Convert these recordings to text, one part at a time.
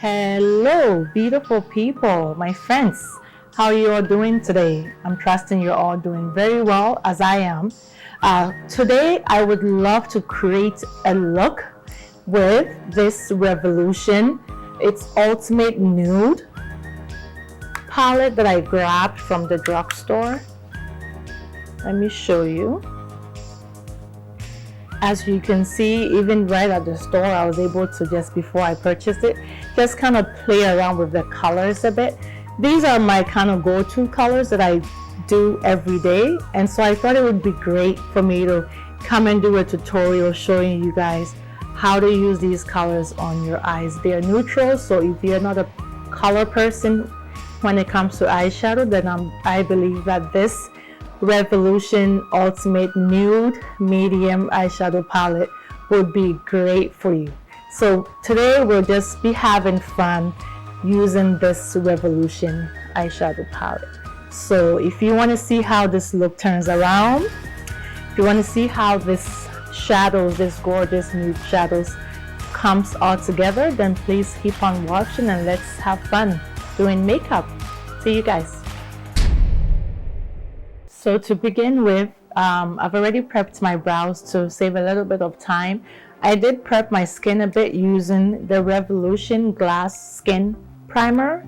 Hello, beautiful people, my friends. How are you all doing today? I'm trusting you're all doing very well, as I am. Today, I would love to create a look with this Revolution. It's Ultimate Nude Palette that I grabbed from the drugstore. Let me show you. As you can see, even right at the store, I was able to, just before I purchased it, just kind of play around with the colors a bit. These are my kind of go-to colors that I do every day, and so I thought it would be great for me to come and do a tutorial showing you guys how to use these colors on your eyes. They are neutral, so if you're not a color person when it comes to eyeshadow, then I believe that this Revolution Ultimate Nude Medium Eyeshadow Palette would be great for you. So today we'll just be having fun using this Revolution eyeshadow palette. So if you want to see how this look turns around, if you want to see how this shadows, this gorgeous nude shadows comes all together, then please keep on watching and let's have fun doing makeup. See you guys. So to begin with, I've already prepped my brows to save a little bit of time. I did prep my skin a bit using the Revolution Glass Skin Primer.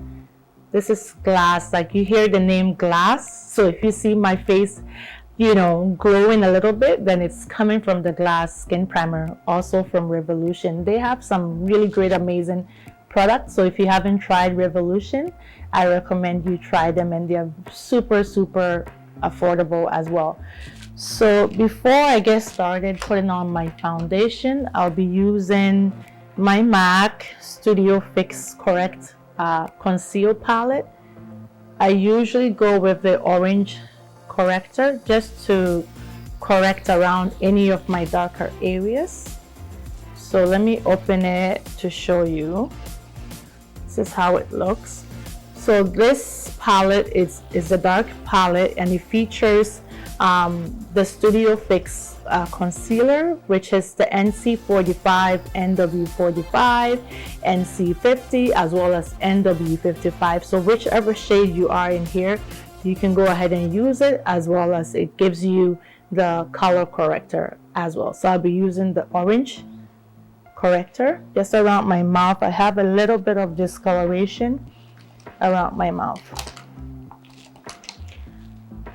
This is glass, like you hear the name glass. So if you see my face, you know, glowing a little bit, then it's coming from the Glass Skin Primer, also from Revolution. They have some really great, amazing products. So if you haven't tried Revolution, I recommend you try them, and they're super, super affordable as well. So before I get started putting on my foundation, I'll be using my MAC Studio Fix Correct Conceal palette. I usually go with the orange corrector just to correct around any of my darker areas. So let me open it to show you. This is how it looks. So this palette is a dark palette, and it features the Studio Fix concealer, which is the NC45, NW45, NC50, as well as NW55. So whichever shade you are in here, you can go ahead and use it, as well as it gives you the color corrector as well. So I'll be using the orange corrector just around my mouth. I have a little bit of discoloration around my mouth.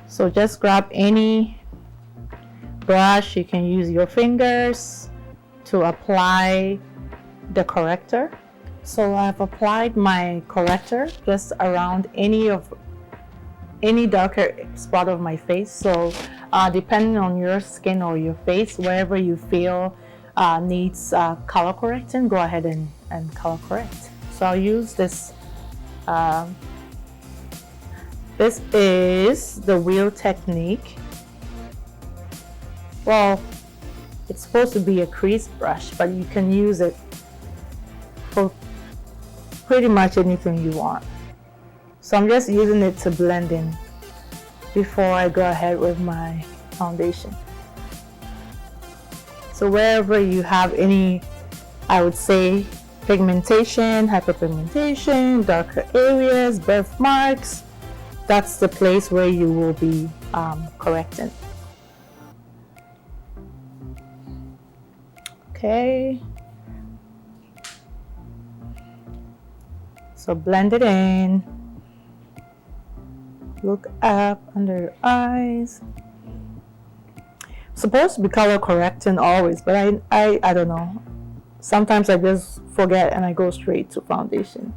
So just grab any brush. You can use your fingers to apply the corrector. So I've applied my corrector just around any darker spot of my face. So depending on your skin or your face, wherever you feel needs color correcting, go ahead and color correct. So I'll use this. This is the Wheel Technique. Well, it's supposed to be a crease brush, but you can use it for pretty much anything you want. So I'm just using it to blend in before I go ahead with my foundation. So wherever you have any, I would say, pigmentation, hyperpigmentation, darker areas, birthmarks, that's the place where you will be correcting. Okay. So blend it in. Look up under your eyes. Supposed to be color correcting always, but I don't know. Sometimes I just forget and I go straight to foundation.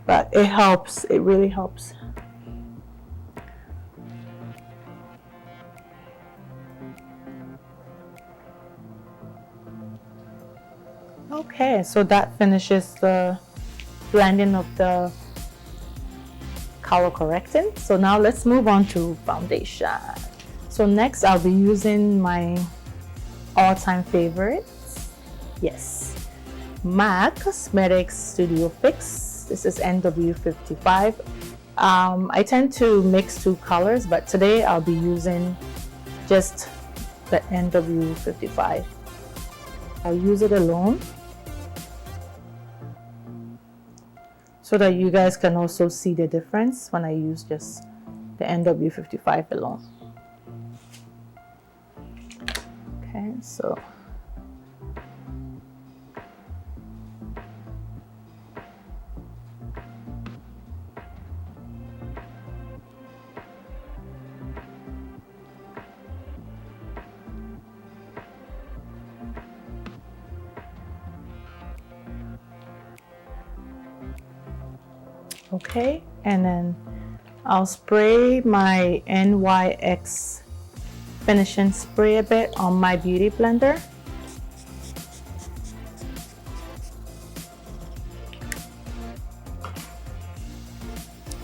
But it helps. It really helps. Okay, so that finishes the blending of the color correcting. So now let's move on to foundation. So next I'll be using my all-time favorites. Yes, MAC Cosmetics Studio Fix. This is NW55. I tend to mix two colors, but today I'll be using just the NW55. I'll use it alone. so that you guys can also see the difference when I use just the NW55 alone. Okay, so okay, and then I'll spray my NYX finishing spray a bit on my beauty blender.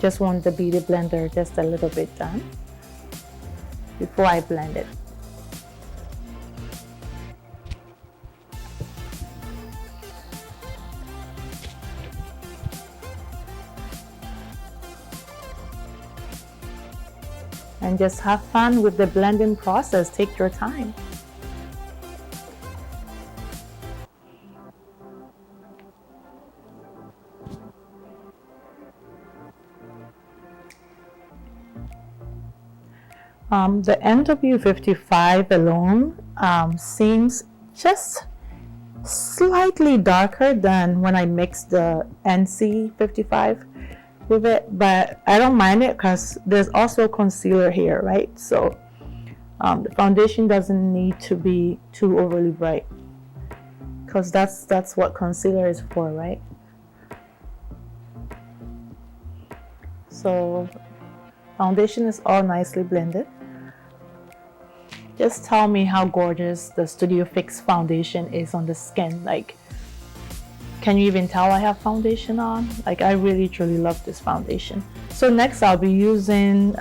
Just want the beauty blender just a little bit done before I blend it. And just have fun with the blending process. Take your time. The NW55 alone seems just slightly darker than when I mixed the NC55 with it, but I don't mind it because there's also concealer here, right? So the foundation doesn't need to be too overly bright, because that's what concealer is for, right? So foundation is all nicely blended. Just tell me how gorgeous the Studio Fix foundation is on the skin. Like, can you even tell I have foundation on? Like, I really truly love this foundation. So next I'll be using,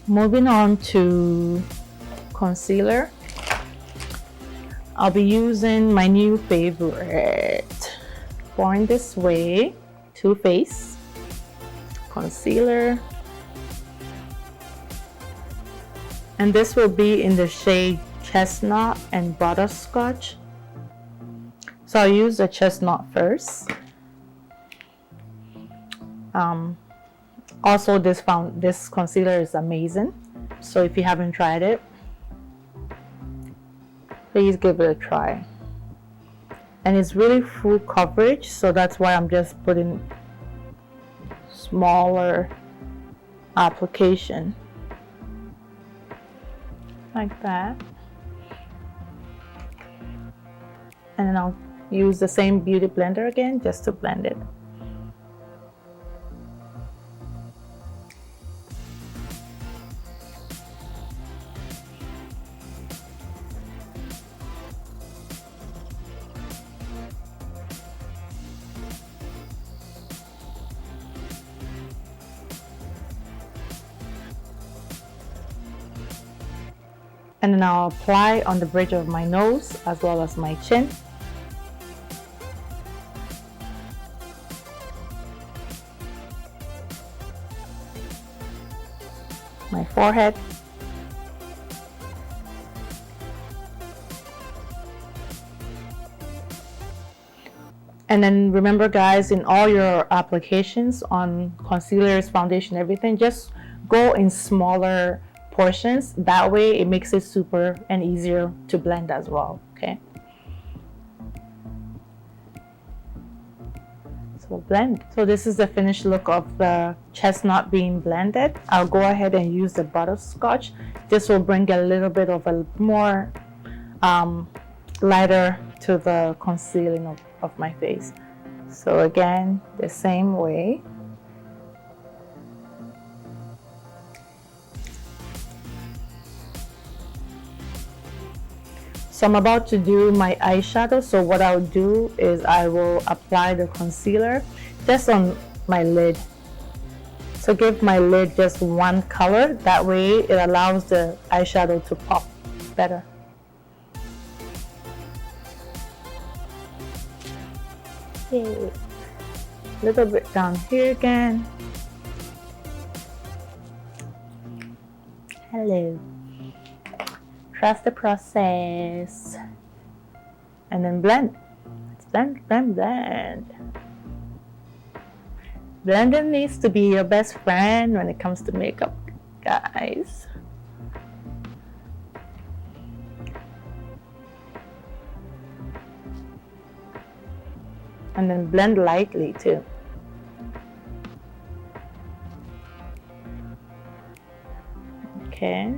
moving on to concealer. I'll be using my new favorite, Born This Way, Too Faced concealer. And this will be in the shade Chestnut and Butterscotch. So I'll use the chestnut first. Also, this concealer is amazing. So if you haven't tried it, please give it a try. And it's really full coverage, so that's why I'm just putting smaller application like that. And then I'll use the same beauty blender again just to blend it. And then I'll apply on the bridge of my nose as well as my chin. My forehead. And then remember guys, in all your applications on concealers, foundation, everything, just go in smaller portions. That way it makes it super and easier to blend as well, okay? So blend. So this is the finished look of the chestnut being blended. I'll go ahead and use the butterscotch. This will bring a little bit of a more lighter to the concealing of my face. So again, the same way. So I'm about to do my eyeshadow. So what I'll do is I will apply the concealer just on my lid. So give my lid just one color. That way it allows the eyeshadow to pop better. Okay. A little bit down here again. Hello. Trust the process. And then blend. Let's blend, blend, blend. Blending needs to be your best friend when it comes to makeup, guys. And then blend lightly too. Okay.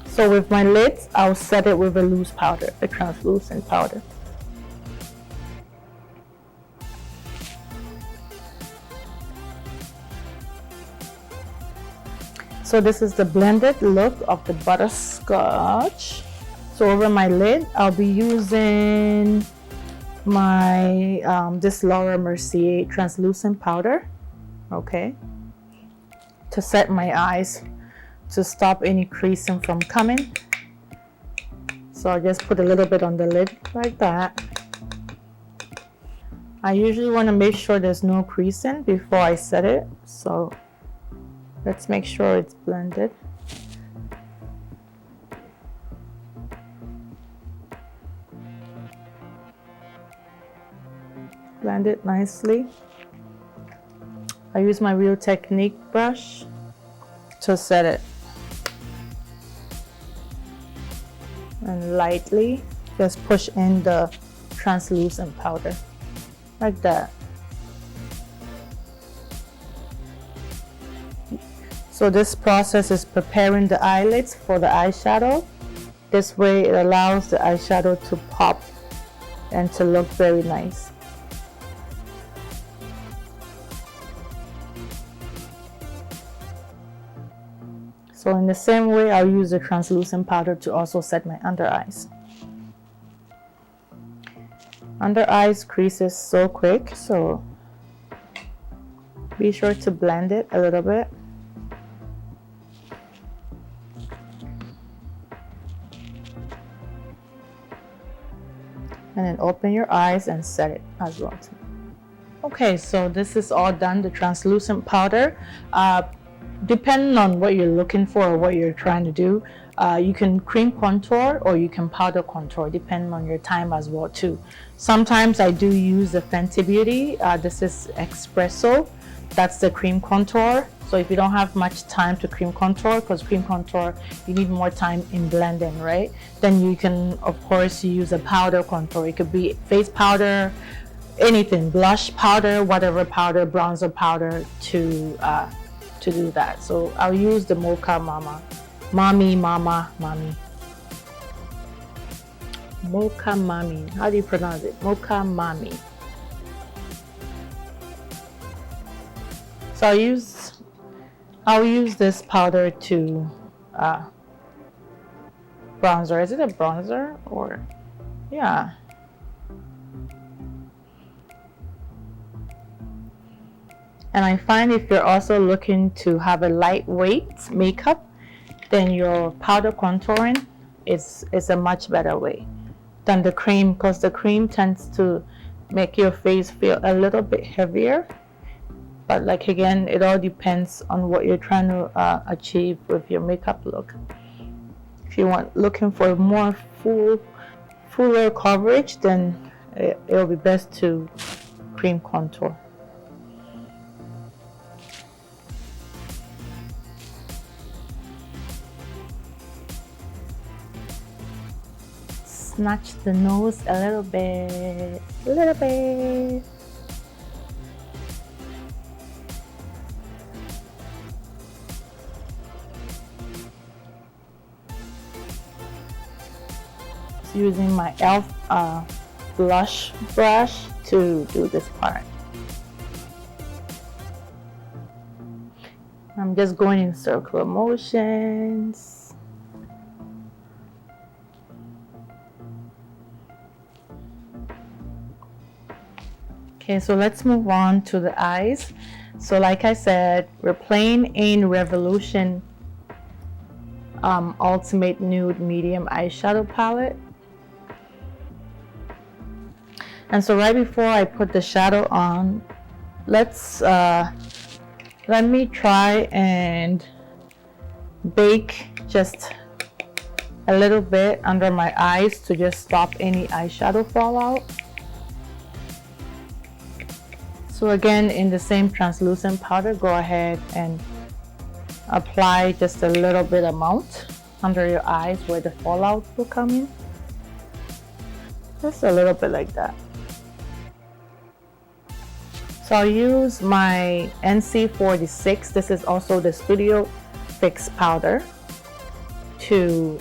So with my lids, I'll set it with a loose powder, a translucent powder. So this is the blended look of the butterscotch. So over my lid, I'll be using my this Laura Mercier translucent powder, okay, to set my eyes, to stop any creasing from coming. So I'll just put a little bit on the lid like that. I usually want to make sure there's no creasing before I set it, so let's make sure it's blended. Blend it nicely. I use my Real Technique brush to set it. And lightly just push in the translucent powder like that. So this process is preparing the eyelids for the eyeshadow. This way it allows the eyeshadow to pop and to look very nice. So in the same way, I'll use the translucent powder to also set my under eyes. Under eyes creases so quick, so be sure to blend it a little bit. And then open your eyes and set it as well. Okay, so this is all done, the translucent powder. Depending on what you're looking for or what you're trying to do, you can cream contour or you can powder contour, depending on your time as well too. Sometimes I do use the Fenty Beauty. This is Espresso. That's the cream contour. So if you don't have much time to cream contour, because cream contour, you need more time in blending, right? Then you can, of course, use a powder contour. It could be face powder, anything, blush powder, whatever powder, bronzer powder to do that. So I'll use the Mocha Mami. Mocha Mami. How do you pronounce it? Mocha Mami. So I'll use this powder to bronzer. Is it a bronzer or yeah? And I find if you're also looking to have a lightweight makeup, then your powder contouring is a much better way than the cream, because the cream tends to make your face feel a little bit heavier. But like again, it all depends on what you're trying to achieve with your makeup look. If you want looking for more fuller coverage, then it'll be best to cream contour. Snatch the nose a little bit. Using my e.l.f. blush brush to do this part. I'm just going in circular motions. Okay, so let's move on to the eyes. So like I said, we're playing in Revolution Ultimate Nude Medium Eyeshadow Palette. And so right before I put the shadow on, let me try and bake just a little bit under my eyes to just stop any eyeshadow fallout. So again, in the same translucent powder, go ahead and apply just a little bit amount under your eyes where the fallout will come in. Just a little bit like that. So I'll use my NC46. This is also the Studio Fix powder to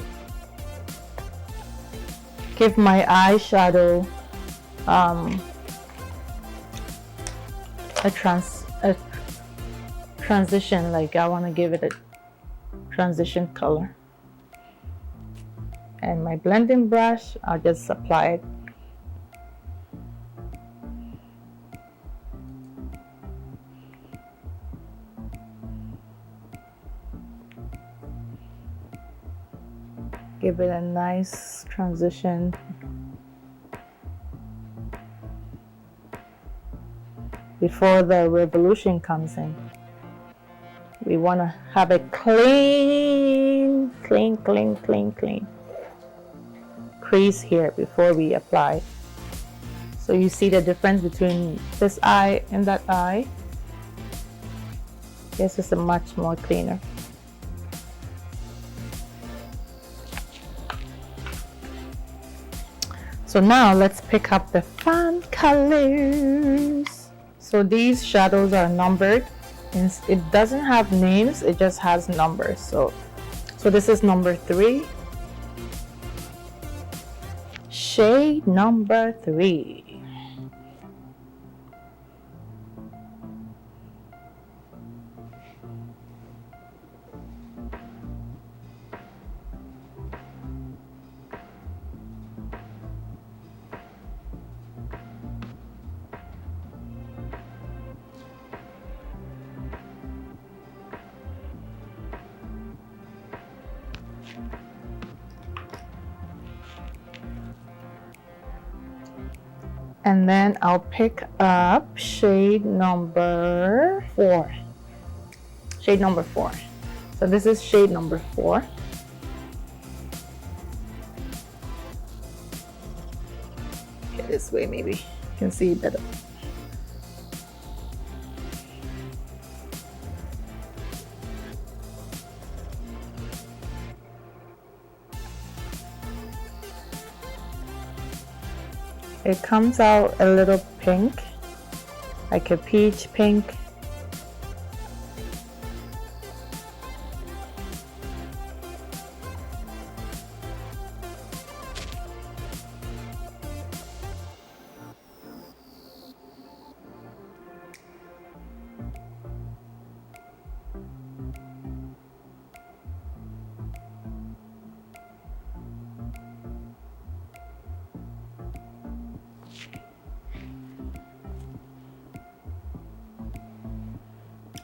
give my eyeshadow a transition, like I want to give it a transition color. And my blending brush, I'll just apply it. Give it a nice transition. Before the Revolution comes in, we want to have it clean crease here before we apply. So you see the difference between this eye and that eye. This is a much more cleaner. So now let's pick up the fun colors. So these shadows are numbered. It doesn't have names, it just has numbers. So this is number 3. Shade number 3. And then I'll pick up shade number 4. Shade number 4. So this is shade number 4. Okay, this way maybe you can see better. It comes out a little pink, like a peach pink.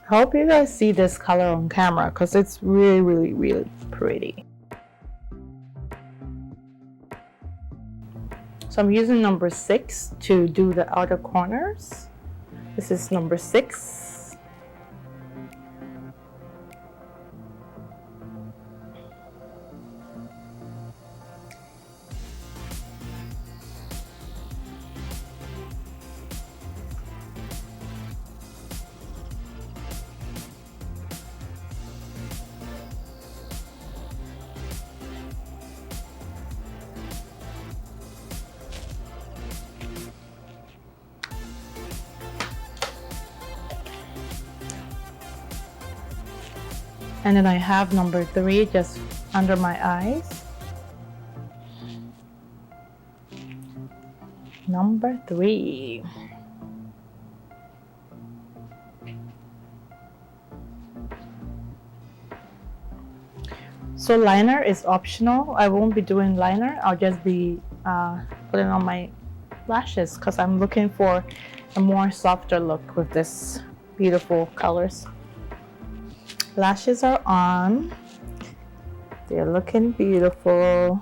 I hope you guys see this color on camera because it's really pretty. So I'm using number 6 to do the outer corners. This is number 6. And then I have number 3 just under my eyes. Number 3. So liner is optional. I won't be doing liner. I'll just be putting on my lashes because I'm looking for a more softer look with this beautiful colors. Lashes are on. They're looking beautiful.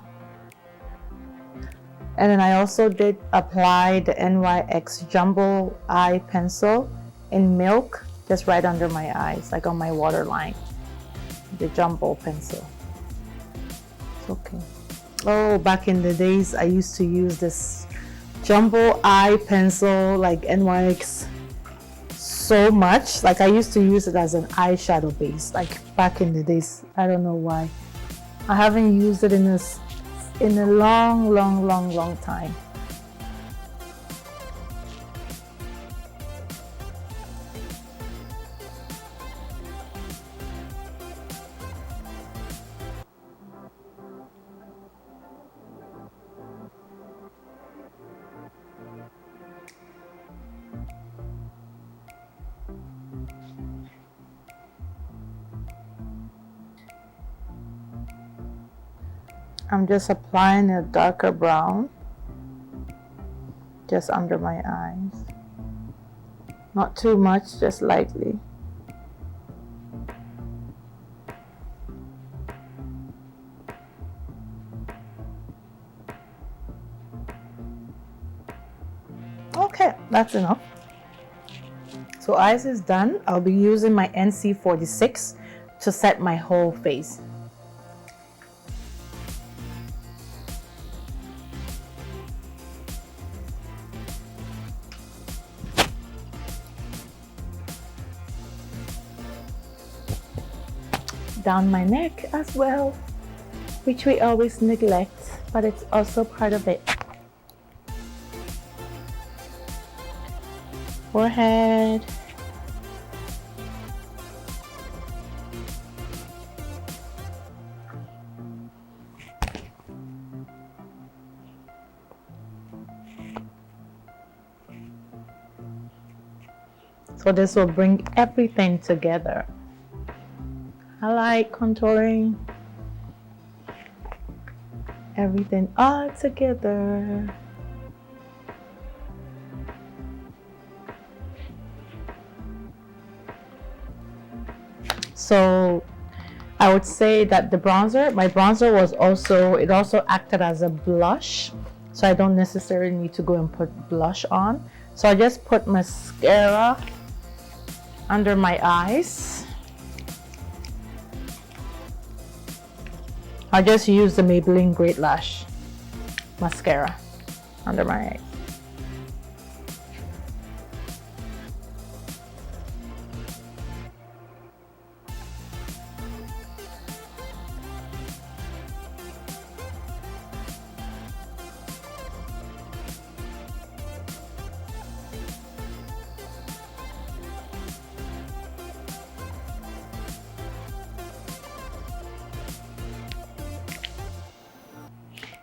And then I also did apply the NYX Jumbo Eye Pencil in Milk, just right under my eyes, like on my waterline. The Jumbo pencil. It's okay. Oh, back in the days, I used to use this Jumbo Eye Pencil, like NYX, so much. Like I used to use it as an eyeshadow base, like back in the days. I don't know why. I haven't used it in a long time. I'm just applying a darker brown just under my eyes. Not too much, just lightly. Okay, that's enough. So eyes is done. I'll be using my NC46 to set my whole face. Down my neck as well, which we always neglect, but it's also part of it. Forehead. So this will bring everything together. I like contouring everything all together. So I would say that my bronzer was also acted as a blush. So I don't necessarily need to go and put blush on. So I just put mascara under my eyes. I just use the Maybelline Great Lash mascara under my eyes.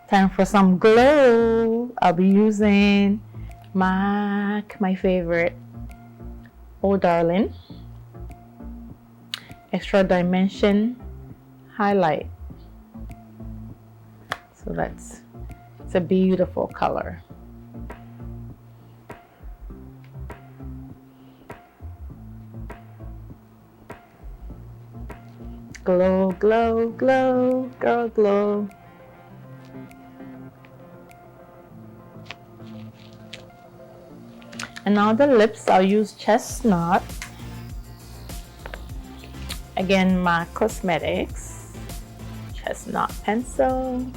Time for some glow. I'll be using MAC, my favorite, Oh Darling Extra Dimension Highlight. So it's a beautiful color. Glow, glow, glow, girl glow. And now the lips, I'll use Chestnut. Again, MAC Cosmetics Chestnut pencil.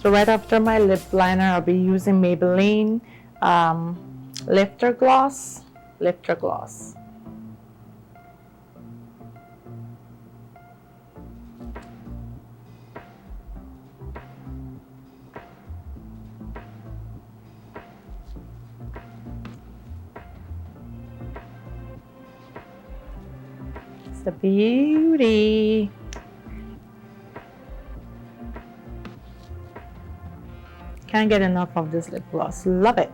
So right after my lip liner, I'll be using Maybelline Lifter Gloss. Lifter Gloss. It's a beauty. Can't get enough of this lip gloss. Love it.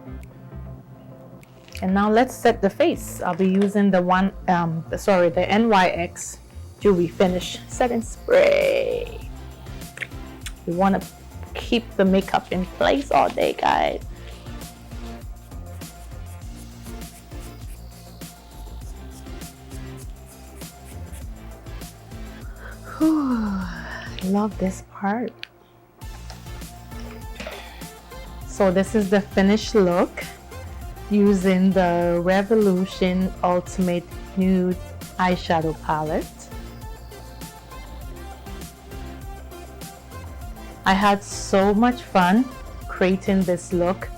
And now let's set the face. I'll be using the NYX Dewy Finish Setting Spray. You want to keep the makeup in place all day, guys. I love this part. So this is the finished look using the Revolution Ultimate Nude Eyeshadow Palette. I had so much fun creating this look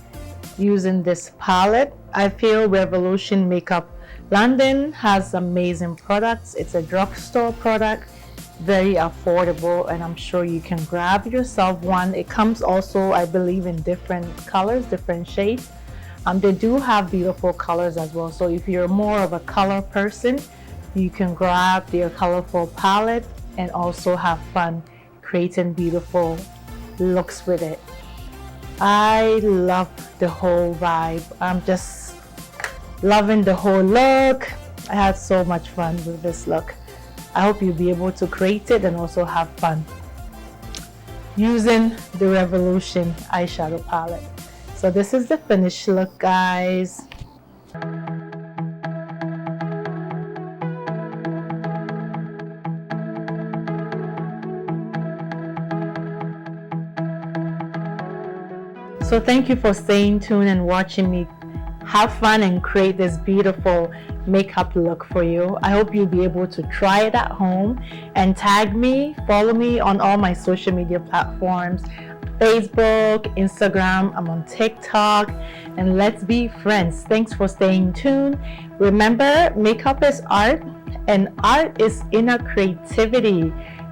using this palette. I feel Revolution Makeup London has amazing products. It's a drugstore product, very affordable, and I'm sure you can grab yourself one. It comes also, I believe, in different colors, different shades. They do have beautiful colors as well, so if you're more of a color person, you can grab their colorful palette and also have fun creating beautiful looks with it. I love the whole vibe. I'm just loving the whole look. I had so much fun with this look. I hope you'll be able to create it and also have fun using the Revolution eyeshadow palette. So this is the finished look, guys. So thank you for staying tuned and watching me have fun and create this beautiful makeup look for you. I hope you'll be able to try it at home and tag me, follow me on all my social media platforms, Facebook, Instagram, I'm on TikTok, and let's be friends. Thanks for staying tuned. Remember, makeup is art and art is inner creativity.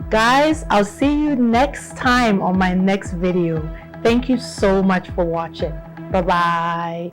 Guys, I'll see you next time on my next video. Thank you so much for watching. Bye-bye.